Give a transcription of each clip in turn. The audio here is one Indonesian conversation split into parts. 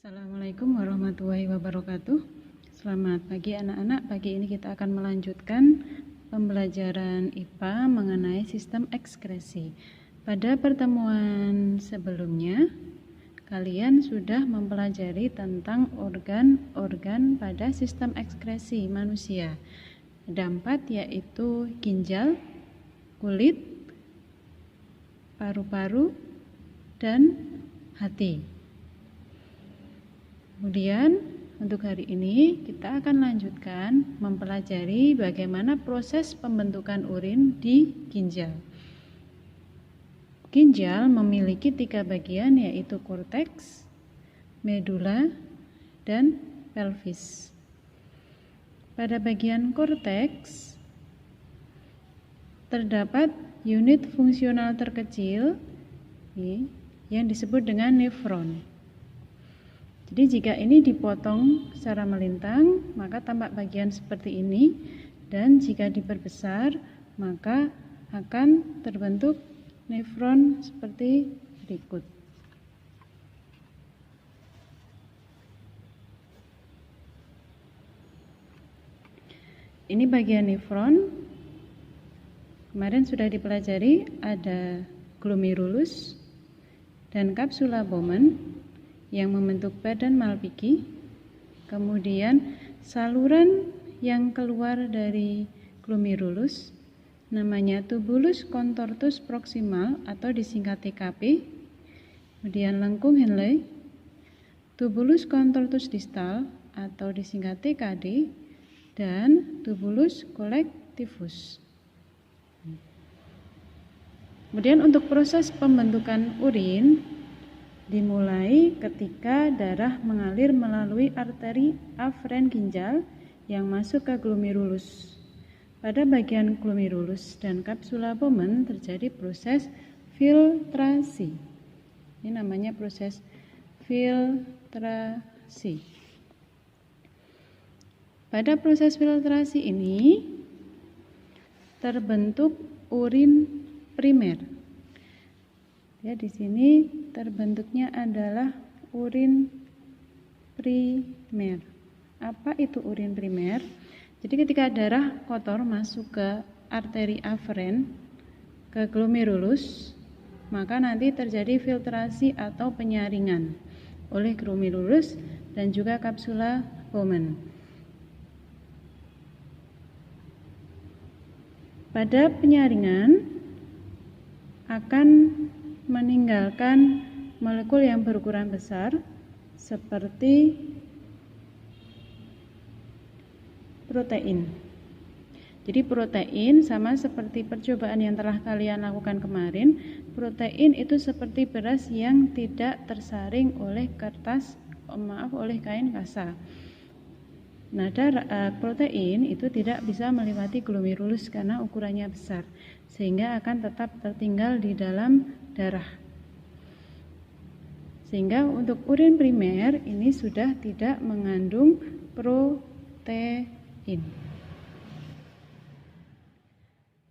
Assalamualaikum warahmatullahi wabarakatuh. Selamat pagi anak-anak. Pagi ini kita akan melanjutkan pembelajaran IPA mengenai sistem ekskresi. Pada pertemuan sebelumnya, kalian sudah mempelajari tentang organ-organ pada sistem ekskresi manusia. Ada 4, yaitu ginjal, kulit, paru-paru, dan hati. Kemudian untuk hari ini kita akan lanjutkan mempelajari bagaimana proses pembentukan urin di ginjal. Ginjal memiliki 3 bagian, yaitu korteks, medula, dan pelvis. Pada bagian korteks terdapat unit fungsional terkecil yang disebut dengan nefron. Jadi jika ini dipotong secara melintang, maka tampak bagian seperti ini, dan jika diperbesar, maka akan terbentuk nefron seperti berikut. Ini bagian nefron. Kemarin sudah dipelajari, ada glomerulus dan kapsula Bowman yang membentuk badan Malpighi. Kemudian saluran yang keluar dari glomerulus namanya tubulus contortus proximal atau disingkat TKP. Kemudian lengkung Henle, tubulus contortus distal atau disingkat TKD, dan tubulus collectivus. Kemudian untuk proses pembentukan urin dimulai ketika darah mengalir melalui arteri aferen ginjal yang masuk ke glomerulus. Pada bagian glomerulus dan kapsula Bowman terjadi proses filtrasi. Ini namanya proses filtrasi. Pada proses filtrasi ini terbentuk urin primer. Ya, di sini terbentuknya adalah urin primer. Apa itu urin primer? Jadi ketika darah kotor masuk ke arteri aferen, ke glomerulus, maka nanti terjadi filtrasi atau penyaringan oleh glomerulus dan juga kapsula Bowman. Pada penyaringan akan meninggalkan molekul yang berukuran besar seperti protein. Jadi protein sama seperti percobaan yang telah kalian lakukan kemarin, protein itu seperti beras yang tidak tersaring oleh oleh kain kasa. Nah, protein itu tidak bisa melewati glomerulus karena ukurannya besar, sehingga akan tetap tertinggal di dalam darah. Sehingga untuk urin primer ini sudah tidak mengandung protein.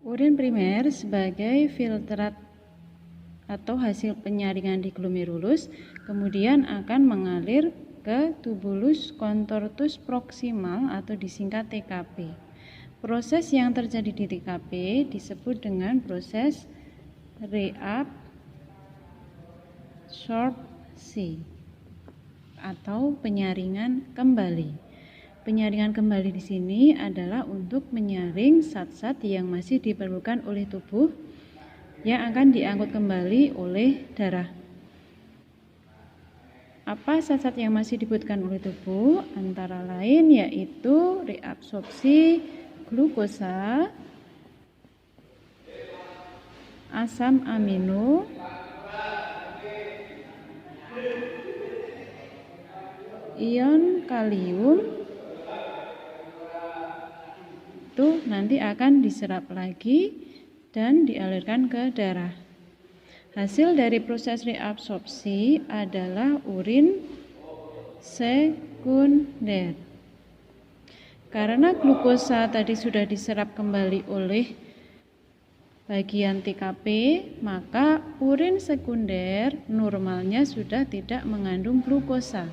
Urin primer sebagai filtrat atau hasil penyaringan di glomerulus kemudian akan mengalir ke tubulus contortus proximal atau disingkat TKP. Proses yang terjadi di TKP disebut dengan proses reabsorpsi atau penyaringan kembali. Penyaringan kembali di sini adalah untuk menyaring zat-zat yang masih diperlukan oleh tubuh yang akan diangkut kembali oleh darah. Apa zat-zat yang masih dibutuhkan oleh tubuh? Antara lain yaitu reabsorpsi glukosa, asam amino, ion kalium, itu nanti akan diserap lagi dan dialirkan ke darah. Hasil dari proses reabsorpsi adalah urin sekunder. Karena glukosa tadi sudah diserap kembali oleh bagian TKP, maka urin sekunder normalnya sudah tidak mengandung glukosa.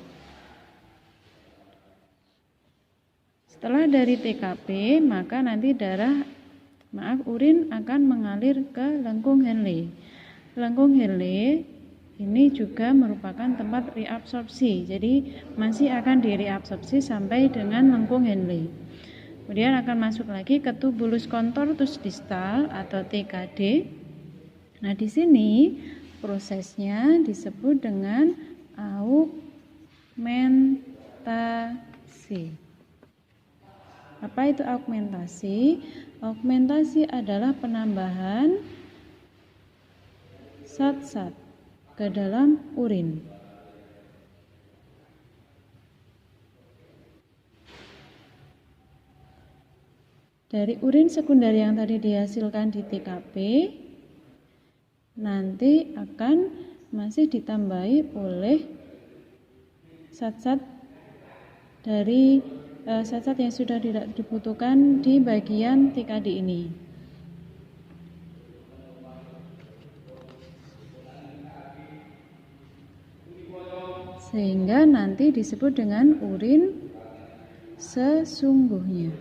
Setelah dari TKP, maka nanti urin akan mengalir ke lengkung Henle. Lengkung Henle ini juga merupakan tempat reabsorpsi. Jadi masih akan direabsorpsi sampai dengan lengkung Henle. Kemudian akan masuk lagi ke tubulus contortus distal atau TKD. Nah, di sini prosesnya disebut dengan augmentasi. Apa itu augmentasi? Augmentasi adalah penambahan zat-zat ke dalam urin. Dari urin sekunder yang tadi dihasilkan di TKP, nanti akan masih ditambahi oleh zat-zat dari zat-zat yang sudah tidak dibutuhkan di bagian TKD ini. Sehingga nanti disebut dengan urin sesungguhnya.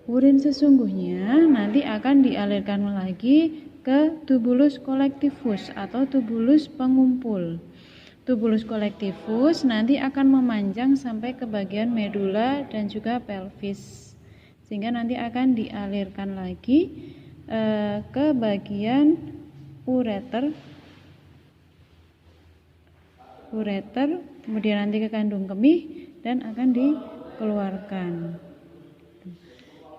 Urin sesungguhnya nanti akan dialirkan lagi ke tubulus collectivus atau tubulus pengumpul. Tubulus collectivus nanti akan memanjang sampai ke bagian medula dan juga pelvis, sehingga nanti akan dialirkan lagi ke bagian ureter, kemudian nanti ke kandung kemih dan akan dikeluarkan.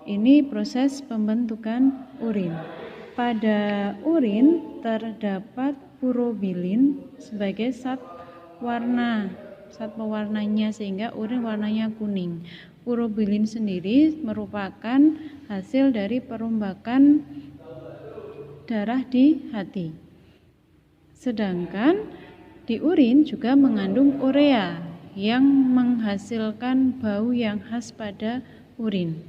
Ini proses pembentukan urin. Pada urin terdapat urobilin sebagai zat pewarnanya, sehingga urin warnanya kuning. Urobilin sendiri merupakan hasil dari perombakan darah di hati. Sedangkan di urin juga mengandung urea yang menghasilkan bau yang khas pada urin.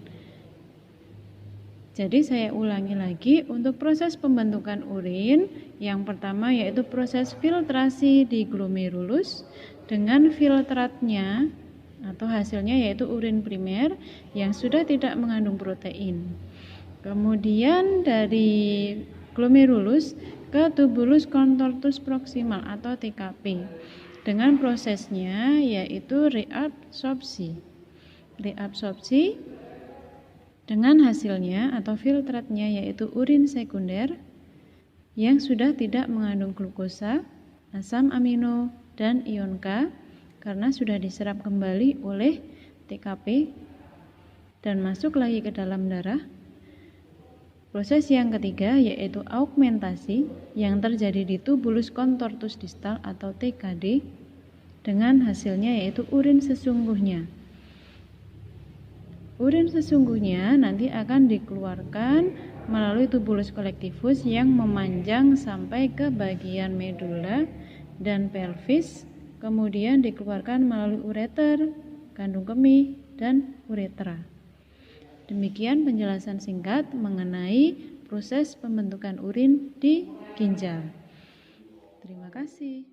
Jadi saya ulangi lagi, untuk proses pembentukan urin yang pertama yaitu proses filtrasi di glomerulus dengan filtratnya atau hasilnya yaitu urin primer yang sudah tidak mengandung protein. Kemudian dari glomerulus ke tubulus contortus proximal atau TKP dengan prosesnya yaitu reabsorpsi dengan hasilnya atau filtratnya yaitu urin sekunder yang sudah tidak mengandung glukosa, asam amino, dan ion K karena sudah diserap kembali oleh TKP dan masuk lagi ke dalam darah. Proses yang ketiga yaitu augmentasi yang terjadi di tubulus contortus distal atau TKD dengan hasilnya yaitu urin sesungguhnya. Urin sesungguhnya nanti akan dikeluarkan melalui tubulus collectivus yang memanjang sampai ke bagian medula dan pelvis, kemudian dikeluarkan melalui ureter, kandung kemih, dan uretra. Demikian penjelasan singkat mengenai proses pembentukan urin di ginjal. Terima kasih.